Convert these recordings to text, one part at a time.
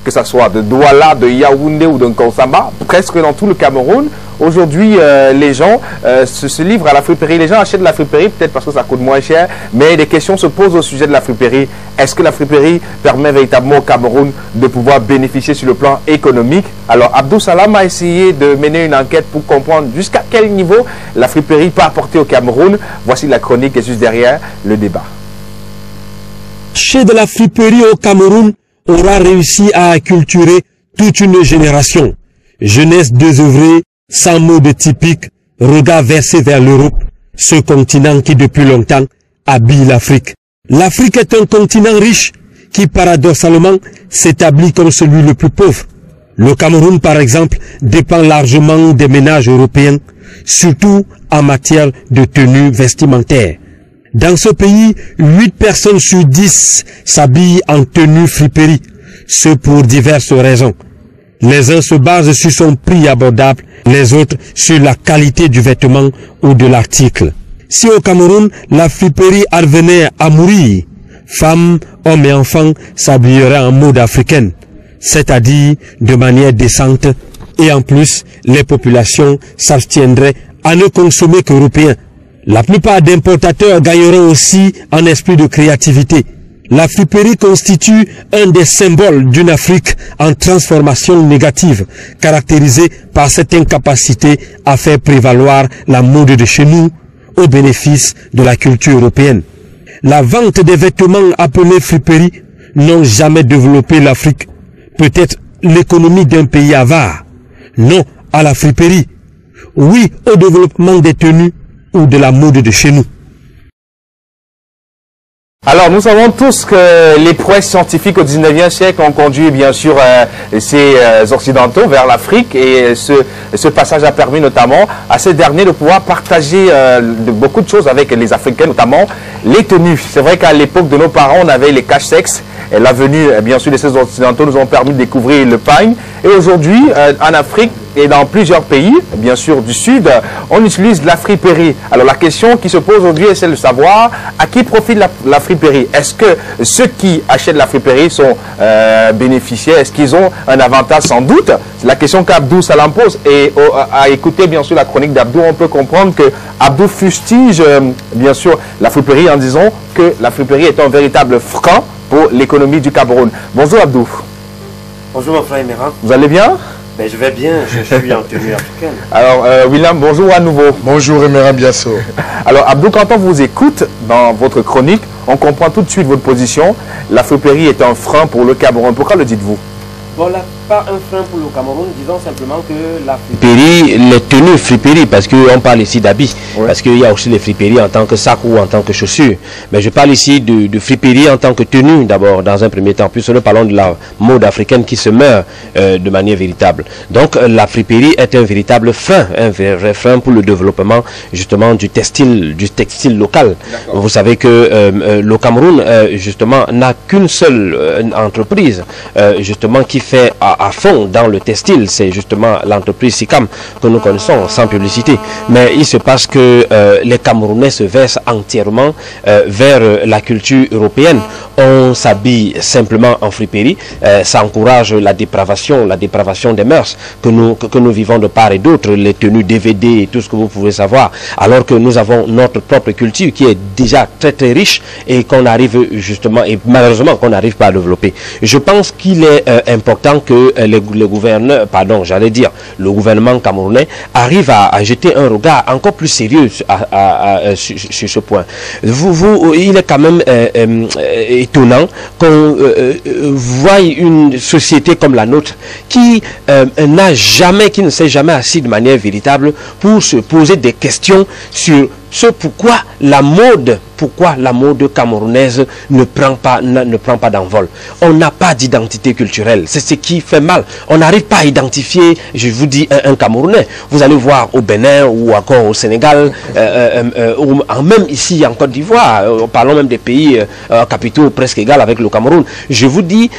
que ce soit de Douala, de Yaoundé ou de Nkonsamba, presque dans tout le Cameroun. Aujourd'hui, les gens se livrent à la friperie. Les gens achètent de la friperie peut-être parce que ça coûte moins cher, mais des questions se posent au sujet de la friperie. Est-ce que la friperie permet véritablement au Cameroun de pouvoir bénéficier sur le plan économique? Alors, Abdou Salam a essayé de mener une enquête pour comprendre jusqu'à quel niveau la friperie peut apporter au Cameroun. Voici la chronique et juste derrière le débat. Chez de la friperie au Cameroun aura réussi à acculturer toute une génération. Jeunesse désœuvrée, sans mode typique, regard versé vers l'Europe, ce continent qui depuis longtemps habille l'Afrique. L'Afrique est un continent riche qui paradoxalement s'établit comme celui le plus pauvre. Le Cameroun, par exemple, dépend largement des ménages européens, surtout en matière de tenue vestimentaire. Dans ce pays, 8 personnes sur 10 s'habillent en tenue friperie, ce pour diverses raisons. Les uns se basent sur son prix abordable, les autres sur la qualité du vêtement ou de l'article. Si au Cameroun, la friperie advenait à mourir, femmes, hommes et enfants s'habilleraient en mode africaine, c'est-à-dire de manière décente, et en plus, les populations s'abstiendraient à ne consommer qu'européen. La plupart d'importateurs gagneront aussi en esprit de créativité. La friperie constitue un des symboles d'une Afrique en transformation négative, caractérisée par cette incapacité à faire prévaloir la mode de chez nous au bénéfice de la culture européenne. La vente des vêtements appelés friperie n'ont jamais développé l'Afrique. Peut-être l'économie d'un pays avare. Non à la friperie. Oui au développement des tenues ou de la mode de chez nous. Alors, nous savons tous que les prouesses scientifiques au 19e siècle ont conduit, bien sûr, ces Occidentaux vers l'Afrique. Et ce passage a permis notamment à ces derniers de pouvoir partager beaucoup de choses avec les Africains, notamment les tenues. C'est vrai qu'à l'époque de nos parents, on avait les cache-sexes. Et la venue, bien sûr, de ces Occidentaux nous ont permis de découvrir le pagne. Et aujourd'hui, en Afrique et dans plusieurs pays, bien sûr, du Sud, on utilise la friperie. Alors, la question qui se pose aujourd'hui est celle de savoir à qui profite la friperie. Est-ce que ceux qui achètent la friperie sont bénéficiaires? Est-ce qu'ils ont un avantage? Sans doute. C'est la question qu'Abdou Salam pose. Et à écouter, bien sûr, la chronique d'Abdou, on peut comprendre que Abdou fustige, bien sûr, la friperie en disant que la friperie est un véritable frein pour l'économie du Cameroun. Bonjour Abdou. Bonjour mon frère Emeran. Vous allez bien? Ben, je vais bien, je suis en tenue africaine. Alors William, bonjour à nouveau. Bonjour Emeran Biasso. Alors Abdou, quand on vous écoute dans votre chronique, on comprend tout de suite votre position. La friperie est un frein pour le Cameroun. Pourquoi le dites-vous? Bon, là, pas un frein pour le Cameroun, disons simplement que la friperie, les tenues friperie, parce qu'on parle ici d'habits, ouais. Parce qu'il y a aussi les friperies en tant que sac ou en tant que chaussure. Mais je parle ici de friperie en tant que tenue, d'abord, dans un premier temps. Puis nous parlons de la mode africaine qui se meurt de manière véritable. Donc, la friperie est un véritable frein, un vrai frein pour le développement, justement, du textile local. Vous savez que le Cameroun, justement, n'a qu'une seule entreprise, justement, qui fait à fond dans le textile, c'est justement l'entreprise SICAM que nous connaissons sans publicité. Mais il se passe que les Camerounais se versent entièrement vers la culture européenne. On s'habille simplement en friperie, ça encourage la dépravation des mœurs que nous vivons de part et d'autre, les tenues DVD et tout ce que vous pouvez savoir, alors que nous avons notre propre culture qui est déjà très très riche et qu'on arrive justement, et malheureusement qu'on n'arrive pas à développer. Je pense qu'il est important que le gouvernement camerounais arrive à jeter un regard encore plus sérieux sur ce point. Il est quand même étonnant qu'on voie une société comme la nôtre qui ne s'est jamais assis de manière véritable pour se poser des questions sur pourquoi la mode camerounaise ne prend pas d'envol. On n'a pas d'identité culturelle. C'est ce qui fait mal. On n'arrive pas à identifier, je vous dis, un Camerounais. Vous allez voir au Bénin ou encore au Sénégal, ou même ici en Côte d'Ivoire, parlons même des pays capitaux presque égaux avec le Cameroun. Je vous dis,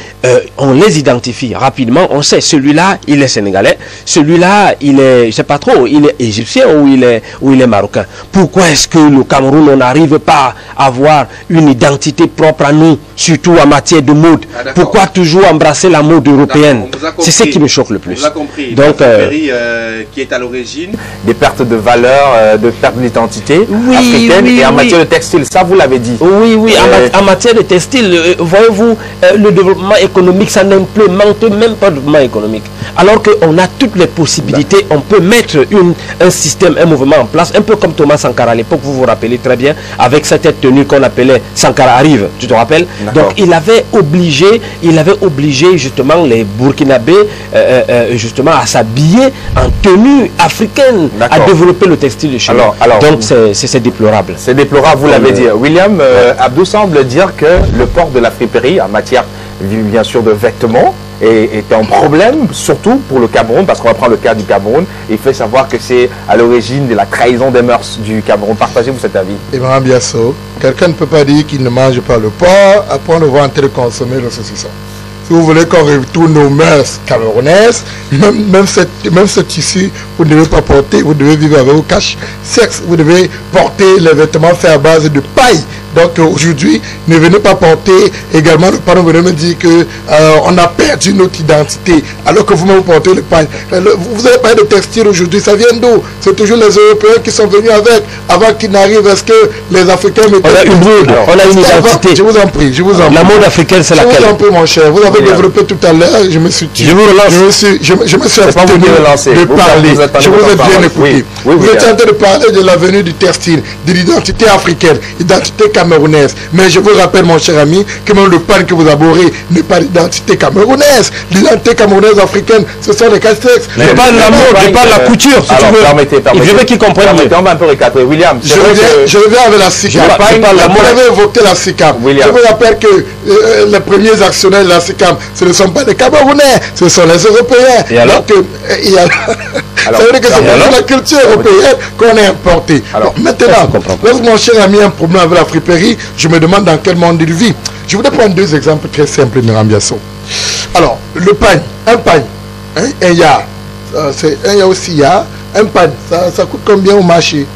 on les identifie rapidement. On sait, celui-là, il est sénégalais. Celui-là, il est, je sais pas trop, il est égyptien ou il est marocain. Pourquoi est-ce que le Cameroun, on n'arrive pas à avoir une identité propre à nous, surtout en matière de mode? Pourquoi toujours embrasser la mode européenne? C'est ce qui me choque le plus. On a compris. Donc, qui est à l'origine des pertes de valeur, de perte d'identité africaine, et en matière de textile, ça vous l'avez dit. Oui, oui, en matière de textile, voyez-vous, le développement économique, ça n'implémente même pas de développement économique. Alors qu'on a toutes les possibilités, on peut mettre un système, un mouvement en place, un peu comme Thomas Sankara à l'époque, vous vous rappelez très bien, avec cette tenue qu'on appelait Sankara arrive, tu te rappelles? Donc il avait obligé justement les Burkinabés justement à s'habiller en tenue africaine, à développer le textile de chez nous. Donc c'est déplorable. C'est déplorable, vous l'avez dit. William, Abdou semble dire que le port de la friperie en matière bien sûr de vêtements est un problème, surtout pour le Cameroun, parce qu'on va prendre le cas du Cameroun. Il fait savoir que c'est à l'origine de la trahison des mœurs du Cameroun. Partagez-vous cet avis? Ibrahim Biasso, quelqu'un ne peut pas dire qu'il ne mange pas le porc, après on le voit en train de consommer le saucisson. Si vous voulez qu'on retourne aux mœurs camerounaises, même ce tissu, vous ne devez pas porter, vous devez vivre avec vos cache-sexe, vous devez porter les vêtements faits à base de paille. Donc aujourd'hui, ne venez pas porter également, le parent venez me dire qu'on a perdu notre identité, alors que vous-même portez le paille. Vous avez parlé de textile aujourd'hui, ça vient d'où? C'est toujours les Européens qui sont venus avec, avant qu'ils n'arrivent. Est-ce que les Africains... On a une mode, on a une identité. Je vous en prie, je vous en prie. La mode africaine, c'est laquelle? Je vous en prie, mon cher. Vous avez développé tout à l'heure, je me suis... Je vous relance. Je me suis abstenu de parler. Je vous ai bien écouté. Vous êtes en train de parler de l'avenue du textile, de l'identité africaine, identité camerounaise. Mais je vous rappelle, mon cher ami, que même le pain que vous abhorrez n'est pas l'identité camerounaise. L'identité camerounaise africaine, ce sont les casse-textes. Je parle de la mode, je parle de la couture, si tu veux. Permettez. Je veux qu'ils comprennent mieux. On va un peu recadrer. William, je reviens avec la SICAM. Vous avez évoqué la SICAM. Je vous rappelle que les premiers actionnaires de la SICAM, ce ne sont pas les Camerounais, ce sont les Européens. Et alors? Ça veut dire que c'est la culture européenne qu'on a importée. Maintenant, lorsque mon cher ami a un problème avec la friperie, je me demande dans quel monde il vit. Je voudrais prendre deux exemples très simples, Miram Biasso. Alors, le pain, un pain, un yard, c'est un yard aussi yard, un pain, ça coûte combien au marché?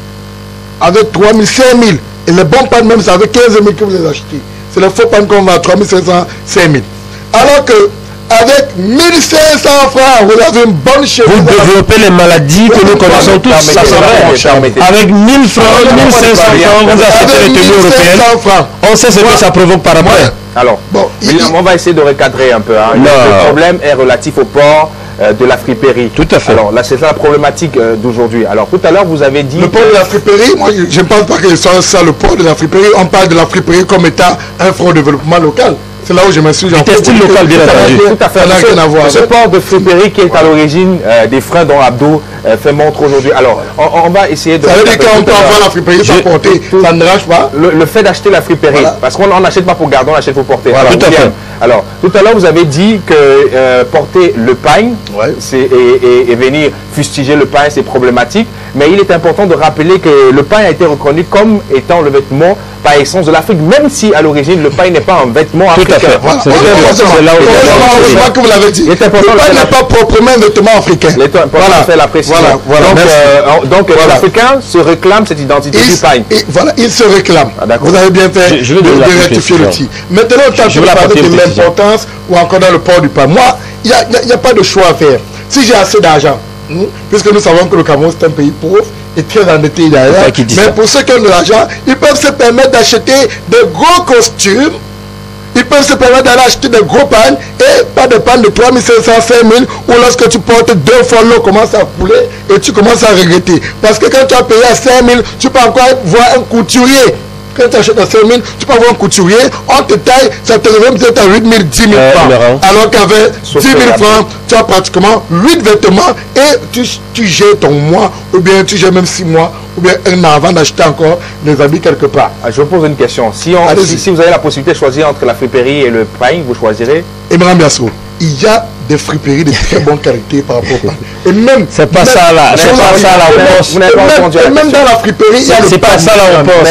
Avec 3 000, 5 000. Et les bons pains même, c'est avec 15 000 que vous les achetez. C'est le faux pain qu'on va à 3 500, 5 000. Alors que avec 1500 francs, vous avez une bonne cheveux. Vous développez les maladies que nous connaissons tous. Ça c'est vrai. Avec 1000 francs, 1500 francs, vous achetez les tenues européennes. On sait ce que ça provoque par après. Alors, bon, on va essayer de recadrer un peu. Le problème est relatif au port de la friperie. Tout à fait. Alors là, c'est la problématique d'aujourd'hui. Alors tout à l'heure, vous avez dit... Le port de la friperie, moi je ne pense pas que ce soit ça le port de la friperie. On parle de la friperie comme étant un fonds de développement local. C'est là où je me suis... Le textile local, bien entendu. Tout à fait. Ce port de friperie qui est à l'origine des freins dont Abdou fait montre aujourd'hui. Alors, on va essayer de... Ça veut dire qu'on peut avoir la friperie sans porter, ça ne dérange pas. Le fait d'acheter la friperie, parce qu'on n'achète pas pour garder, on achète pour porter. Voilà, tout à fait. Alors, tout à l'heure, vous avez dit que porter le pain et venir fustiger le pain, c'est problématique. Mais il est important de rappeler que le pain a été reconnu comme étant le vêtement par essence de l'Afrique, même si à l'origine, le pain n'est pas un vêtement africain. Tout à fait. Voilà. Je crois que vous l'avez dit. Le pain n'est pas proprement un vêtement africain. Il est important de faire la précision. Donc l'Africain se réclame cette identité du pain. Voilà, il se réclame. Vous avez bien fait de rectifier le tir. Maintenant, quand je vais parler de l'importance ou encore dans le port du pain, moi, il n'y a pas de choix à faire. Si j'ai assez d'argent, puisque nous savons que le Cameroun c'est un pays pauvre et très endetté d'ailleurs, mais pour ceux qui ont de l'argent, ils peuvent se permettre d'acheter des gros costumes, ils peuvent se permettre d'aller acheter des gros pannes et pas de pannes de 3 500, 5 000, ou lorsque tu portes 2 fois l'eau commence à couler et tu commences à regretter. Parce que quand tu as payé à 5 000, tu peux encore voir un couturier. Quand tu achètes à 5 000, tu peux avoir un couturier, on te taille, ça te revient peut-être à 8 000, 10 000 francs. Alors qu'avec 10 000 francs, tu as pratiquement 8 vêtements et tu gères ton mois, ou bien tu gères même 6 mois, ou bien un an avant d'acheter encore des habits quelque part. Je vous pose une question. Si vous avez la possibilité de choisir entre la friperie et le pain, vous choisirez? Ibrahim Biasso, il y a des friperies de très bonne qualité par rapport au pain. Et même... C'est pas ça là, c'est pas ça là, on pense. Et même dans la friperie, c'est pas ça là, on pense.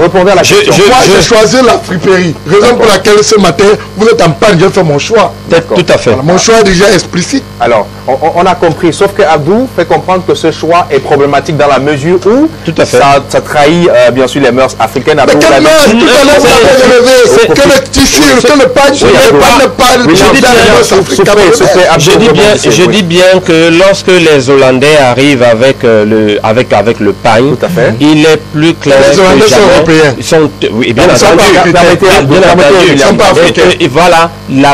Répondez à la question. Moi, j'ai choisi la friperie. Raison pour laquelle ce matin, vous êtes en panne, j'ai fait mon choix. Tout à fait. Mon choix est déjà explicite. Alors, on a compris, sauf que Abdou fait comprendre que ce choix est problématique dans la mesure où ça trahit bien sûr les mœurs africaines. Mais quelle mœurs? Tout à l'heure, vous avez relevé que le tissu, que le pain, je dis bien que lorsque les Hollandais arrivent avec le pain, il est plus clair les Hollandais sont européens. Ils sont, oui, bien entendu. Et voilà,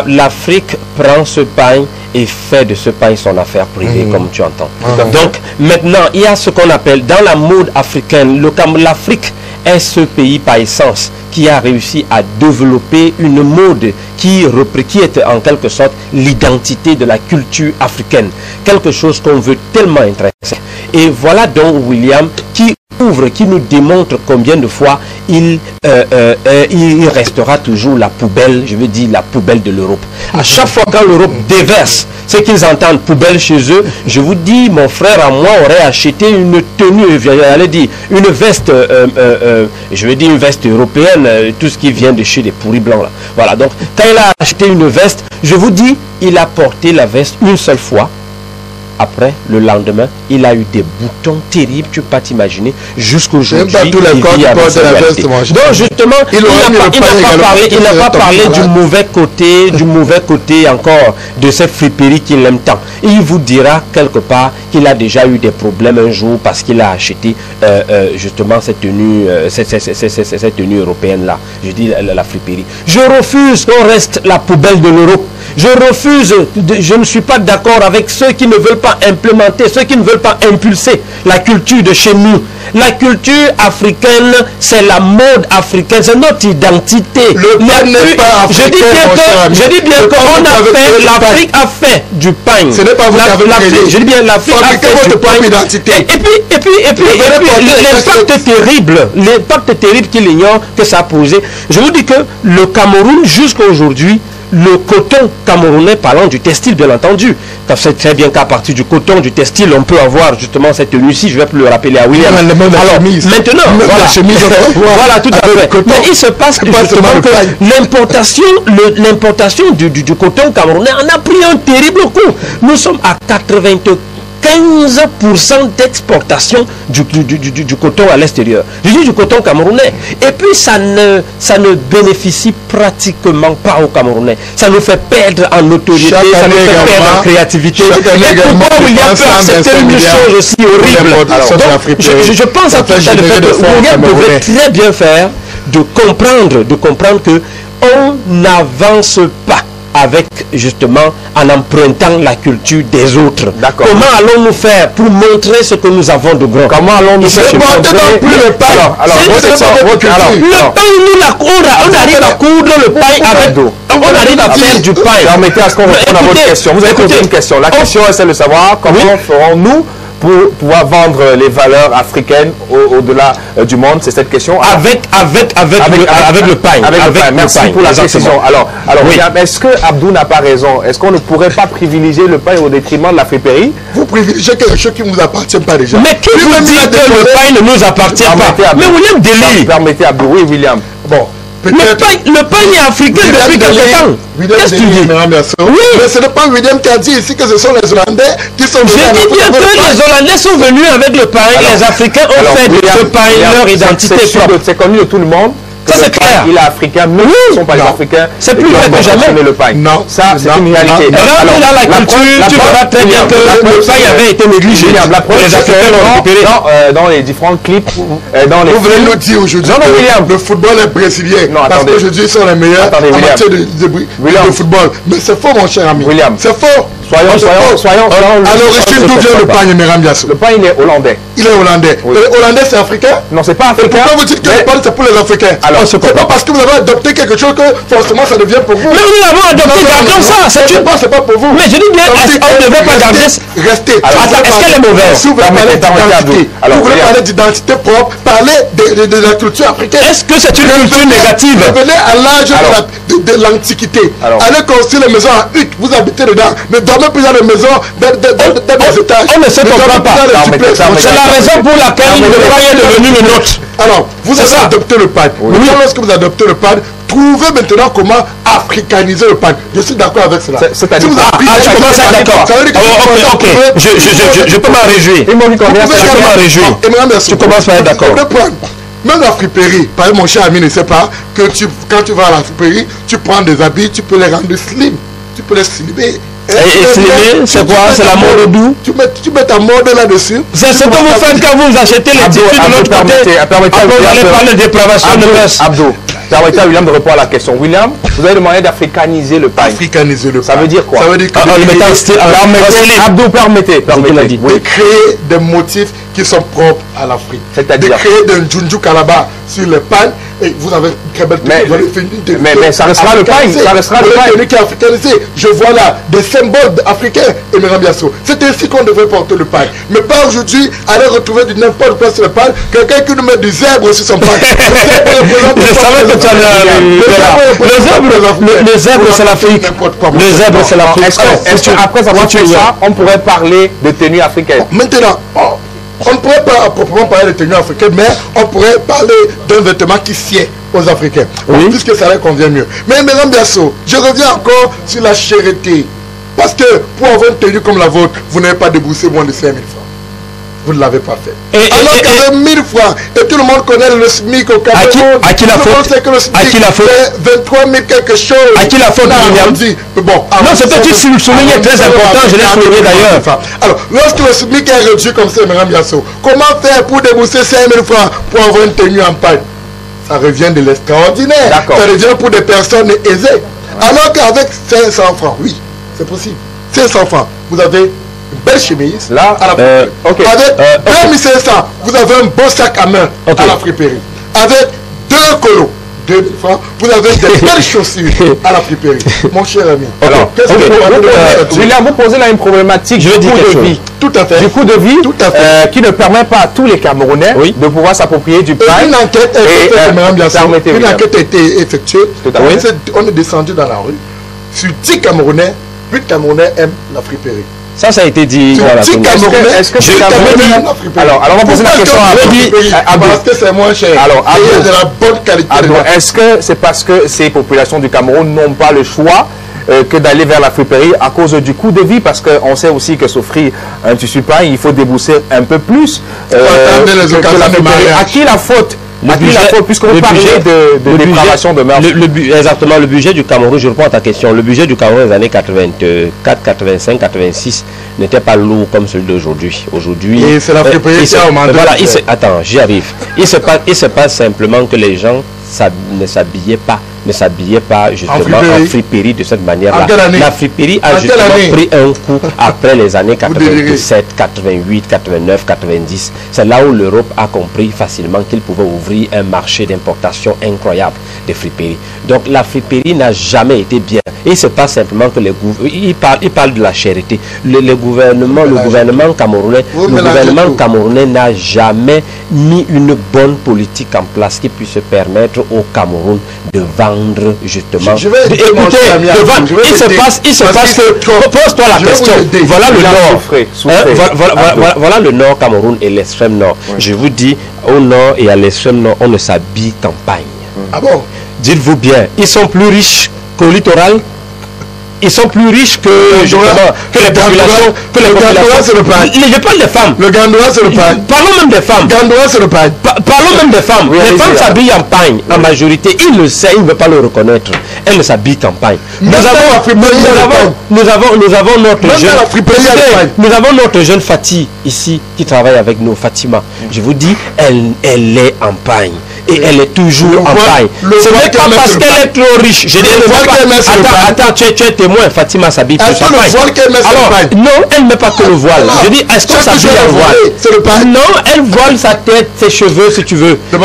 l'Afrique prend ce pain et fait de ce pain son affaire privée, comme tu entends. Donc, maintenant, il y a ce qu'on appelle, dans la mode africaine, l'Afrique est ce pays par essence qui a réussi à développer une mode qui est en quelque sorte l'identité de la culture africaine. Quelque chose qu'on veut tellement intéresser. Et voilà donc William qui nous démontre combien de fois il restera toujours la poubelle, je veux dire la poubelle de l'Europe. À chaque fois quand l'Europe déverse ce qu'ils entendent poubelle chez eux, je vous dis, mon frère à moi aurait acheté une tenue, j'allais dire, une veste, je veux dire une veste européenne, tout ce qui vient de chez les pourris blancs là. Voilà, donc quand il a acheté une veste, je vous dis, il a porté la veste une seule fois. Après, le lendemain, il a eu des boutons terribles, tu peux pas t'imaginer, jusqu'aujourd'hui. Donc justement, il n'a pas parlé du mauvais côté encore de cette friperie qu'il aime tant. Et il vous dira quelque part qu'il a déjà eu des problèmes un jour parce qu'il a acheté justement cette tenue européenne là. Je dis la friperie. Je refuse qu'on reste la poubelle de l'Europe. Je refuse, je ne suis pas d'accord avec ceux qui ne veulent pas implémenter, ceux qui ne veulent pas impulser la culture de chez nous. La culture africaine, c'est la mode africaine, c'est notre identité. Le pain n'est pas africain, je dis bien qu'on a fait, l'Afrique a fait du pain. Ce n'est pas vous qui avez créé. Je dis bien l'Afrique a fait du pain. Identité. Et puis l'impact terrible qu'il ignore que ça a posé. Je vous dis que le Cameroun, jusqu'à aujourd'hui, le coton camerounais, parlant du textile bien entendu, ça fait très bien qu'à partir du coton, du textile, on peut avoir justement cette tenue-ci, je vais plus le rappeler à William. Alors maintenant, voilà tout à fait. Mais il se passe justement que l'importation du coton camerounais en a pris un terrible coup. Nous sommes à 15% d'exportation du coton à l'extérieur. Je dis du coton camerounais. Et puis ça ne bénéficie pratiquement pas aux Camerounais. Ça nous fait perdre en autorité, ça nous fait perdre en créativité. Et pourquoi William peut accepter une chose aussi horrible? Je pense à tout ça, le fait que William devrait très bien faire de comprendre que on n'avance pas avec justement en empruntant la culture des autres. Comment allons-nous faire pour montrer ce que nous avons de grand? Comment allons-nous faire pour montrer le pain? On arrive à coudre le pain avec d'eau. On arrive à faire du pain. Permettez à ce qu'on réponde à votre question. Vous avez posé une question. La question est celle de savoir comment ferons-nous pour pouvoir vendre les valeurs africaines au-delà du monde. C'est cette question. Avec le pain. Merci pour la précision. Alors oui. Est-ce que Abdou n'a pas raison? Est-ce qu'on ne pourrait pas privilégier le pain au détriment de la friperie? Vous privilégiez quelque chose qui ne vous appartient pas déjà. Mais qui vous dit que le pain ne nous appartient pas? Mais William Deli. Permettez Abdou. Oui, William. Bon. Le pain est africain depuis quelque temps. Qu'est-ce que tu dis? Mais ce n'est pas William qui a dit ici que ce sont les Hollandais qui sont venus. Je dis bien que les Hollandais sont venus avec le pain. Les Africains ont fait de ce pain leur identité propre. C'est connu de tout le monde. Ça c'est clair. Il est africain, mais ils ne sont pas les Africains. C'est plus vrai que jamais. Le pain. Non, ça c'est une réalité. Alors dans la culture, tu verras très bien que le pain avait été négligé. Les Africains l'ont récupéré dans les différents clips. Vous voulez nous dire aujourd'hui que le football est brésilien parce qu'aujourd'hui ils sont les meilleurs en matière de football. Mais c'est faux mon cher ami. William. C'est faux. Soyons. À l'origine, d'où vient le pain, Emeram Biasso? Le pain, il est hollandais. Il est hollandais. Oui. Et hollandais, c'est africain? Non, c'est pas africain. Et pourquoi vous dites que le pain, c'est pour les Africains? Alors, c'est pas parce que vous avez adopté quelque chose que forcément ça devient pour vous. Mais nous l'avons adopté, gardons ça. C'est pas pour vous. Mais je dis bien, on ne devrait pas garder. Restez. Est-ce qu'elle est mauvaise? Si vous voulez parler d'identité, vous voulez parler d'identité propre, parler de la culture africaine. Est-ce que c'est une culture négative? Revenez à l'âge de l'Antiquité. Allez construire les maisons en hutte, vous habitez dedans. Ne dormez plus dans les maisons dans des étages. On ne se comprend pas. C'est la raison pour laquelle le pain est devenu le nôtre. Alors, vous avez adopté le pain. Maintenant, lorsque vous adoptez le pain, trouvez maintenant comment africaniser le pain. Je suis d'accord avec cela. C'est-à-dire, tu commences à être d'accord. Ok, je peux m'en réjouir. Je peux m'en réjouir. Tu commences à être d'accord. Même la friperie, par exemple, mon cher ami ne sait pas que quand tu vas à la friperie, tu prends des habits, tu peux les rendre slim, tu peux les slimer. Et slimer, c'est quoi? C'est la mode d'où? Tu mets ta mode là-dessus. C'est ce que vous faites quand vous achetez les tissus de l'autre côté. Vous allez parler de dépravation de mœurs. Abdou, permettez à William de répondre à la question. William, vous avez demandé d'africaniser le pain. Africaniser le pain. Ça veut dire quoi? Ça veut dire que Abdou, permettez. De créer des motifs qui sont propres à l'Afrique. C'est-à-dire de créer d'un Junju Kalaba sur le pain. Et vous avez une très belle mais ça restera le pain. Ça restera le pain. Qui est africanisé. Je vois là des symboles africains et Emeram Biasso. C'est ainsi qu'on devrait porter le pain. Mais pas aujourd'hui aller retrouver du n'importe quoi sur le pain. Quelqu'un qui nous met du zèbre sur son pain. Le zèbre c'est l'Afrique. Le zèbre c'est l'Afrique. Est-ce qu'après avoir fait ça, on pourrait parler de tenue africaine? Maintenant, on ne pourrait pas proprement parler de tenue africaine, mais on pourrait parler d'un vêtement qui sied aux Africains. Oui. Puisque ça leur convient mieux. Mais Emeram Biasso, je reviens encore sur la charité. Parce que pour avoir une tenue comme la vôtre, vous n'avez pas déboursé moins de 5 000 francs. Vous ne l'avez pas fait. Alors qu'avec 1 000 francs, et tout le monde connaît le SMIC au Cameroun. À qui la faute? À qui la faute? 23 000 quelque chose. À qui la faute? Bon, non, c'est peut-être une souligné très important, je l'ai souligné d'ailleurs. Alors, lorsque le SMIC est réduit comme ça, Emeram Biasso, comment faire pour débourser 5 000 francs pour avoir une tenue en paille? Ça revient de l'extraordinaire. Ça revient pour des personnes aisées. Alors qu'avec 500 francs, oui, c'est possible. 500 francs, vous avez une belle chemise là, à la friperie. Avec 2500, vous avez un beau sac à main à la friperie. Avec 2 colos, 2 000 francs, vous avez des belles chaussures à la friperie. Mon cher ami. Alors, Julien, vous posez là une problématique du coût de vie. Tout à fait. Du coût de vie qui ne permet pas à tous les Camerounais de pouvoir s'approprier du pain. Une enquête a été effectuée. On est descendu dans la rue. Sur 10 Camerounais, 8 Camerounais aiment la friperie. Ça a été dit. Est-ce que c'est Camerounais? Alors, on va poser la question à Abdou. Parce que c'est moins cher. Alors, et de la bonne qualité. Est-ce que c'est parce que ces populations du Cameroun n'ont pas le choix que d'aller vers la friperie à cause du coût de vie? Parce qu'on sait aussi que s'offrir un tissu pain, il faut débourser un peu plus. À qui la faute? Puisqu'on parlait de dépravation de mœurs. Exactement, le budget du Cameroun, je réponds à ta question, le budget du Cameroun des années 84, 85, 86 n'était pas lourd comme celui d'aujourd'hui. Aujourd'hui, et c'est la friperie qui a augmenté. Voilà, attends, j'y arrive. Il se passe simplement que les gens ne s'habillaient pas justement en friperie de cette manière-là. La friperie a justement pris un coup après les années 97, 88, 89, 90. C'est là où l'Europe a compris facilement qu'il pouvait ouvrir un marché d'importation incroyable de friperies. Donc la friperie n'a jamais été bien. Et il se passe simplement que il parle de la charité. Le gouvernement camerounais n'a jamais mis une bonne politique en place qui puisse permettre au Cameroun de vendre justement. Il se passe que, pose-toi la question, voilà le nord, voilà le nord Cameroun et l'extrême nord. Oui. Je vous dis, au nord et à l'extrême nord, on ne s'habille campagne. Ah bon? Dites-vous bien, ils sont plus riches qu'au littoral. Ils sont plus riches que les populations. C'est le pain. Je parle des femmes. Le gandoua, c'est le pain. Parlons même des femmes. Gandoua, c'est le pain. Parlons même des femmes. Les femmes s'habillent en pagne, en majorité. Ils le savent, ils ne veulent pas le reconnaître. Elles ne s'habillent qu'en pagne. Nous avons notre jeune Fatih ici qui travaille avec nous, Fatima. Je vous dis, elle est en pagne. Et elle est toujours en paille. Ce n'est pas parce qu'elle est trop riche. Je dis, attends, tu es témoin. témoin, Fatima s'habille sur sa paille. Non, elle ne met pas que le voile. Je dis, est-ce qu'on s'habille en voile? Non, elle voile sa tête, ses cheveux, si tu veux. La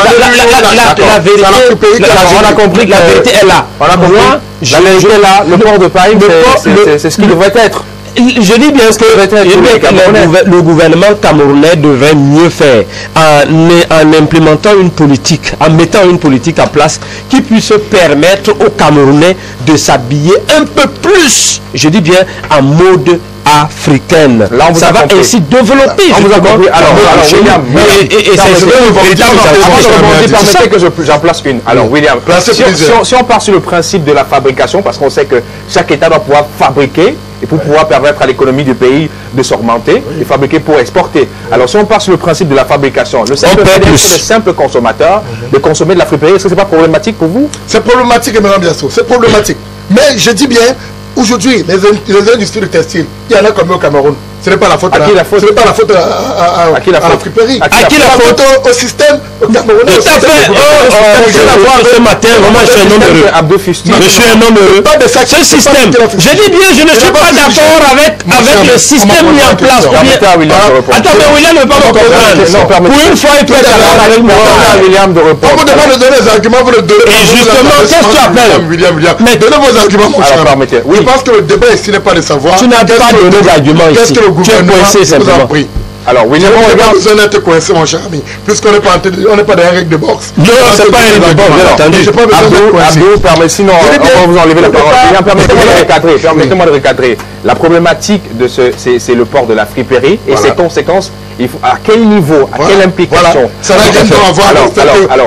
vérité, on a compris que la vérité est là. On a compris. La vérité est là. Le port de paille, c'est ce qu'il devrait être. Je dis bien que le gouvernement camerounais devrait mieux faire en implémentant une politique, en mettant une politique en place qui puisse permettre aux Camerounais de s'habiller un peu plus, je dis bien, en mode africaine. Là, ça va ainsi développer. On vous a compris. Alors William, permettez que j'en place une. Alors William, si on part sur le principe de la fabrication, parce qu'on sait que chaque État doit pouvoir fabriquer et pour pouvoir permettre à l'économie du pays de s'augmenter et fabriquer pour exporter. Alors si on part sur le principe de la fabrication, le simple consommateur de consommer de la friperie, est-ce que ce n'est pas problématique pour vous? C'est problématique, Mme Biasso, c'est problématique. Mais je dis bien, aujourd'hui, les industries de textile, il y en a comme au Cameroun. Ce n'est pas la faute à la friperie. À qui la faute? Au système camerounais. Tout à fait. Je vais la voir ce matin. Vraiment, je suis un homme heureux. Je suis un homme heureux. Ce système, je dis bien, je ne suis pas d'accord avec le système mis en place. Attends, mais William ne peut pas me comprendre. Pour une fois, il peut être d'accord avec moi. William de répondre. On vous demande de donner les arguments, vous le donnez. Et justement, qu'est-ce que tu appelles? William, donnez vos arguments, mon cher. Je pense que le débat ici n'est pas de savoir. Tu n'as pas donné d'arguments ici. Tu es coincé simplement. Alors, William, on va besoin d'être coincé, mon cher ami, puisqu'on n'est pas dans les règles de boxe. Non, c'est pas une règle de boxe, bien entendu. Abdou, sinon, on va vous enlever la parole. Permettez-moi de recadrer. La problématique de c'est le port de la friperie et ses conséquences. À quel niveau, à quelle implication? Ça n'a rien à voir.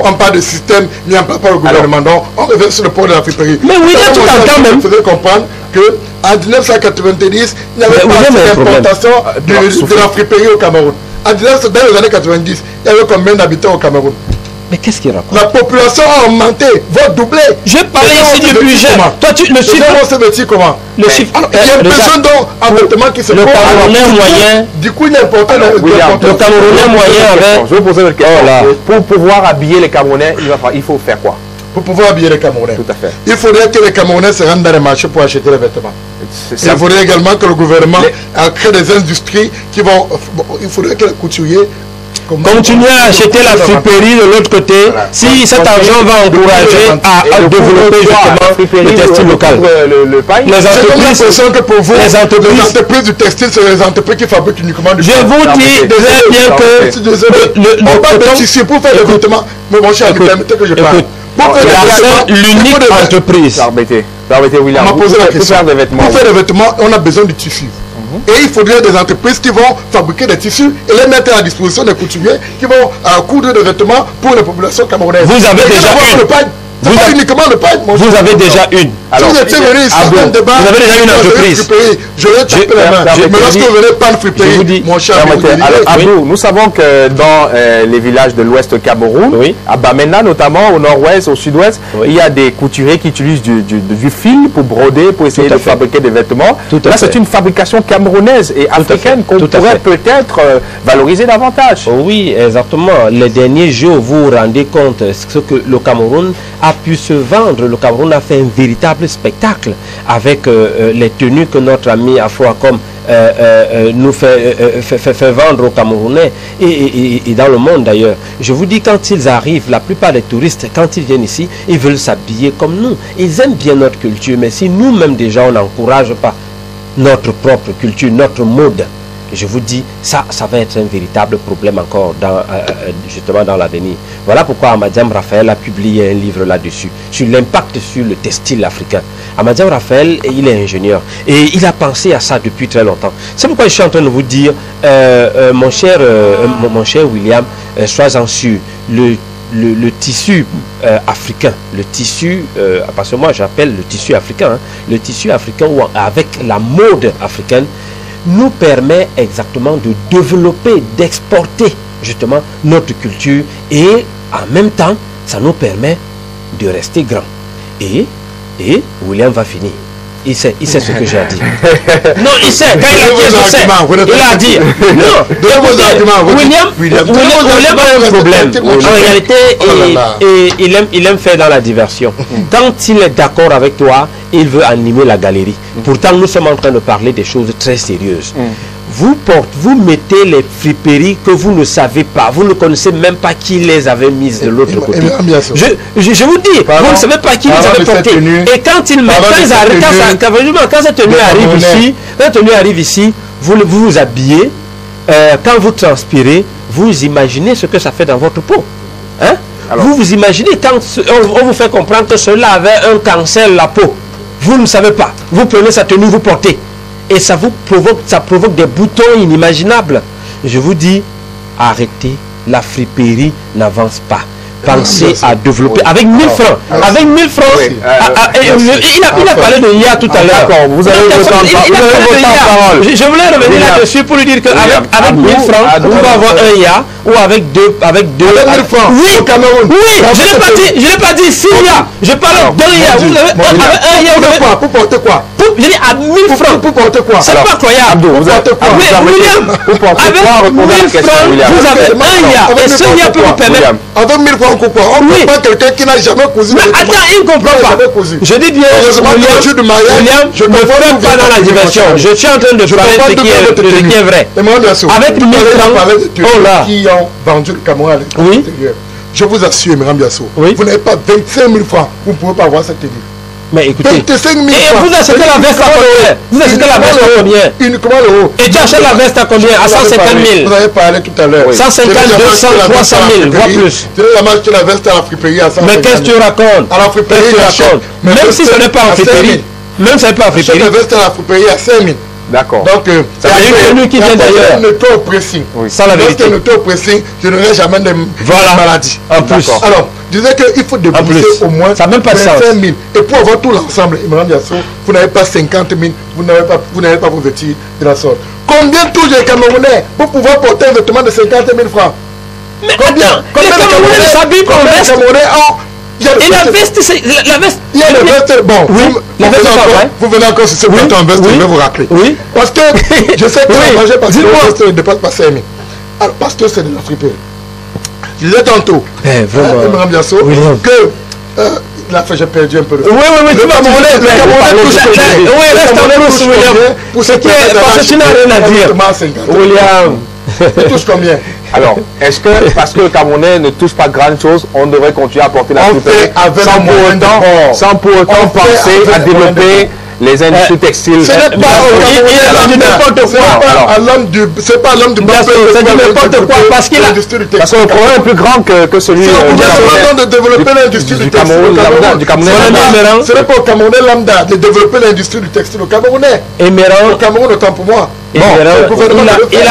On parle de système mis en place par le gouvernement. Donc, on revient sur le port de la friperie. Mais oui, tout en temps même. Il faudrait comprendre qu'en 1990, il n'y avait pas d'importation de la friperie au Cameroun. Dans les années 90, il y avait combien d'habitants au Cameroun? Mais qu'est-ce qu'il raconte? La population a augmenté, va doubler. Je parlais ici du budget. Toi, le chiffre. Comment? Le chiffre. Il y a besoin d'endettement qui se pose. Le Camerounais moyen. Du coup, il est important. Le Camerounais moyen avait. Je vais vous poser une question. Pour pouvoir habiller les Camerounais, il faut faire quoi? Pour pouvoir habiller les Camerounais. Tout à fait. Il faudrait que les Camerounais se rendent dans les marchés pour acheter les vêtements. Il faudrait également que le gouvernement crée des industries qui vont... Il faudrait que les couturiers... Continuer à acheter la friperie de l'autre côté, si cet argent va encourager à développer justement le textile local. Les entreprises du textile, c'est les entreprises qui fabriquent uniquement du pain. Je vous dis très bien que on parle de tissu pour faire des vêtements. Mais mon cher, permettez que je parle. L'unique entreprise. Permettez, William. On m'a posé la question. Pour faire des vêtements, on a besoin du tissu. Et il faudrait des entreprises qui vont fabriquer des tissus et les mettre à disposition des couturiers qui vont coudre des vêtements pour les populations camerounaises. Vous avez déjà une. Vous avez déjà une. Alors, si vous étiez venu ici dans un débat, vous avez déjà une entreprise. Je vais taper la main. Mais lorsque vous venez pas le friperie, mon cher, Abdou, nous savons que dans les villages de l'ouest Cameroun, à Bamenda notamment, au nord-ouest, au sud-ouest, il y a des couturiers qui utilisent du fil pour broder, pour essayer de fabriquer des vêtements. Là, c'est une fabrication camerounaise et africaine qu'on pourrait peut-être valoriser davantage. Oui, exactement. Les derniers jours, vous vous rendez compte ce que le Cameroun a pu se vendre. Le Cameroun a fait un véritable spectacle avec les tenues que notre ami Afro-Acom nous fait vendre aux Camerounais et dans le monde d'ailleurs. Je vous dis, quand ils arrivent, la plupart des touristes, quand ils viennent ici, ils veulent s'habiller comme nous. Ils aiment bien notre culture, mais si nous-mêmes déjà on n'encourage pas notre propre culture, notre mode, je vous dis, ça va être un véritable problème encore justement dans l'avenir. Voilà pourquoi Amadiam Raphaël a publié un livre là-dessus, sur l'impact sur le textile africain. Amadiam Raphaël, il est ingénieur et il a pensé à ça depuis très longtemps. C'est pourquoi je suis en train de vous dire, mon cher William, sois-en sûr, le tissu africain, le tissu, parce que moi j'appelle le tissu africain, hein, le tissu africain avec la mode africaine, nous permet exactement de développer, d'exporter justement notre culture et en même temps, ça nous permet de rester grand. Et William va finir. il sait ce que j'ai dit. Non, il sait. Quand il a dit, je sais. Il a dit. Non. William a un problème. En réalité, il aime faire dans la diversion. Quand il est d'accord avec toi, il veut animer la galerie. Pourtant, nous sommes en train de parler des choses très sérieuses. Vous mettez les friperies que vous ne savez pas. Vous ne connaissez même pas qui les avait mises de l'autre côté. Je vous dis, vous ne savez pas qui les avait portées. Et quand cette tenue arrive ici, vous vous habillez, quand vous transpirez, vous imaginez ce que ça fait dans votre peau. Hein? Vous imaginez quand on vous fait comprendre que cela avait un cancer la peau. Vous ne savez pas. Vous prenez sa tenue, vous portez. Et ça provoque des boutons inimaginables. Je vous dis, arrêtez, la friperie n'avance pas. Pensez à développer avec 1000 francs. Avec 1000 francs, il a parlé de IA tout à l'heure. Vous avez votre parole. Je voulais revenir là-dessus pour lui dire qu'avec 1000 francs, on va avoir un IA ou avec deux. Avec 1000 francs au Cameroun. Oui, je n'ai pas dit 6 IA. Je parle d'un IA. Vous avez un IA. Pour porter quoi? Je dis à 1000 francs. Pour porter quoi? C'est pas croyable. Vous portez quoi? William, avec 1000 francs, vous avez un IA. Et ce IA peut vous permettre. Avec 1000 francs, on ne pas quelqu'un qui n'a jamais cousu. Mais attends, il ne comprend pas. Je dis bien, William, je ne me ferai pas dans la diversion. Je suis en train de parler de ce qui est vrai. Avec 1000 francs, qui ont vendu le Cameroun à l'extérieur. Je vous assure, Mme Biasso, vous n'avez pas 25 000 francs, vous ne pouvez pas avoir cette tenue. Mais écoutez, 25 000 francs. Vous achetez la veste à combien? Vous achetez la veste à combien? Uniquement l'euro. Et tu achètes la veste à combien? À 150 000. Vous avez parlé tout à l'heure. 150, 200, 300 000, voire plus. Tu as acheté la veste à la friperie à 150 000. Mais qu'est-ce que tu racontes? À la friperie, même si ce n'est pas en friperie. Même si ce n'est pas en friperie. la veste à la friperie à 5 000. D'accord. Donc, c'est une tenue qui vient d'ailleurs. Le pressing. Sans la vérité. Lorsqu'il y a le pressing, je n'aurai jamais de maladies. En plus. Alors, je disais qu'il faut débourser au moins 25 000. Et pour avoir tout l'ensemble, vous n'avez pas 50 000, vous n'avez pas vos vêtements de la sorte. Combien touche les Camerounais pour pouvoir porter un vêtement de 50 000 francs? Mais combien les Camerounais s'habillent comme veste? Et la veste, la veste. Il y a la veste, bon, oui, vous venez encore sur ce plateau en veste, je vais vous rappeler. Oui. Parce que je sais que vous mangez parce que la veste ne dépasse pas 5 000. Alors, parce que c'est de la friperie. Je disais tantôt, Mme Biasso, que là, j'ai perdu un peu le temps. Oui, le Camerounais touche. Oui, reste en plus, William. Parce que tu n'as rien à dire. William. Il touche combien? Alors, est-ce que parce que le Camerounais ne touche pas grande chose, on devrait continuer à porter la friperie sans pour autant penser à développer les industries textiles? Ce n'est pas n'importe quoi. C'est pas l'homme du bateau. C'est n'importe quoi parce qu'il a. Parce que le problème est plus grand que celui de développer l'industrie du textile. Ce n'est pas au Camerounais lambda de développer l'industrie du textile au Camerounais. Au Cameroun, autant pour moi. Il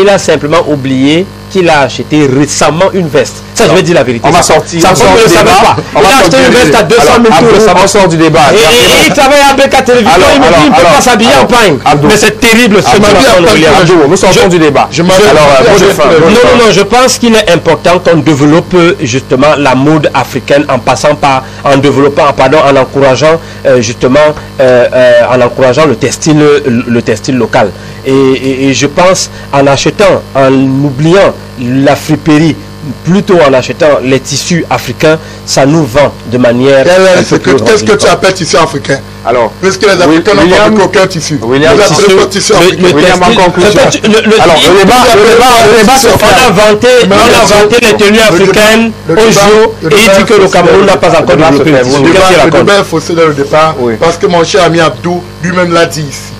a simplement oublié qu'il a acheté récemment une veste. Ça, je vais dire la vérité. On va sortir. Ça, on ne le savait pas. Il a acheté une veste à 200 000 tours. On sort du débat. Et il travaille à BK Télévision. Il me dit qu'il ne peut pas s'habiller en pagne. Mais c'est terrible ce matin. Nous sortons du débat. Non, je pense qu'il est important qu'on développe justement la mode africaine en passant par, en encourageant justement, en encourageant le textile local. Et je pense en achetant, en oubliant la friperie, plutôt en achetant les tissus africains, ça nous vend de manière... Qu'est-ce que tu appelles tissu africain? Alors, puisque les Africains n'ont pas aucun tissu. William, William en conclusion. Alors, le débat, on a inventé les tenues africaines au jour et il dit que le Cameroun n'a pas encore développé le tissu. Le débat est faussé dans le départ parce que mon cher ami Abdou lui-même l'a dit ici.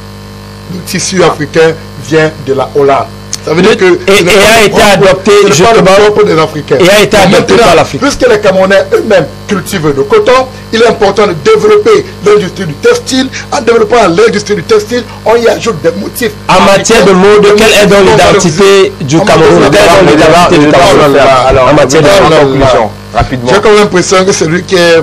Le tissu africain vient de la Hollande. Ça veut dire que a été adopté justement des Africains. Et a été adopté par l'Afrique. Puisque les Camerounais eux-mêmes cultivent le coton, il est important de développer l'industrie du textile. En développant l'industrie du textile, on y ajoute des motifs. En matière de mode, quelle est donc l'identité du Cameroun? Alors, en matière de conclusion, rapidement. J'ai comme l'impression que c'est lui qui est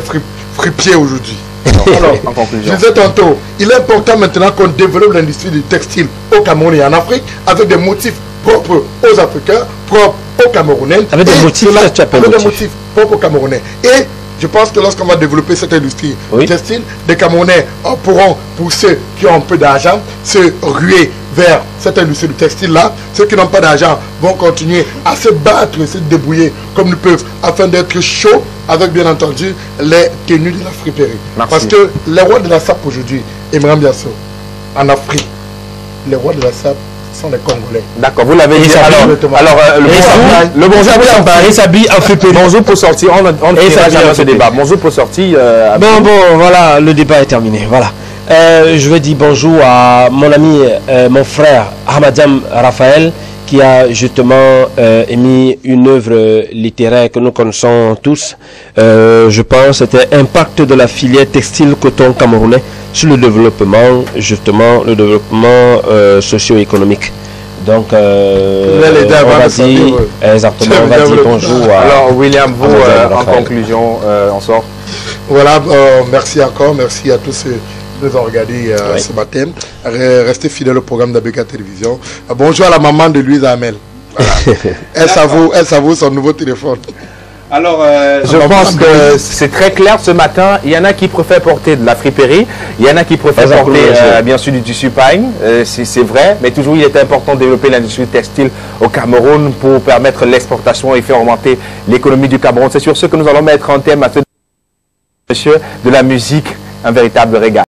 fripier aujourd'hui. Alors, en conclusion, je disais tantôt, il est important maintenant qu'on développe l'industrie du textile au Cameroun et en Afrique avec des motifs propres aux Africains, propres aux Camerounais. Avec des motifs, propres aux Camerounais. Et Je pense que lorsqu'on va développer cette industrie textile, les Camerounais pourront, pour ceux qui ont un peu d'argent, se ruer vers cette industrie du textile-là. Ceux qui n'ont pas d'argent vont continuer à se battre et se débrouiller comme ils peuvent afin d'être chauds avec, bien entendu, les tenues de la friperie. Parce que les rois de la sape aujourd'hui, Imran Biasso, en Afrique, les rois de la sape sont les Congolais. D'accord, vous l'avez dit. Alors, le bonjour s'habille en friperie. Bonjour pour sortir. On ne fera jamais ce débat. Bonjour pour sortir. Bon, voilà, le débat est terminé. Voilà. Je vais dire bonjour à mon ami, mon frère Hamadam Raphaël, qui a justement émis une œuvre littéraire que nous connaissons tous. Je pense que c'était Impact de la filière textile coton camerounais sur le développement, justement, le développement socio-économique. Donc, on va dire, exactement, on va dire bonjour à... Alors, William, vous, en conclusion, on sort. Voilà, merci encore, merci à tous ceux qui nous ont regardé ce matin. Restez fidèles au programme d'ABK Télévision. Bonjour à la maman de Louise Amel. Voilà. Elle savoure son nouveau téléphone. Alors, je pense que c'est très clair ce matin. Il y en a qui préfèrent porter de la friperie. Il y en a qui préfèrent porter, bien sûr, du tissu pagne. C'est vrai. Mais toujours, il est important de développer l'industrie textile au Cameroun pour permettre l'exportation et faire augmenter l'économie du Cameroun. C'est sur ce que nous allons mettre en thème à ce monsieur de la musique, un véritable régal.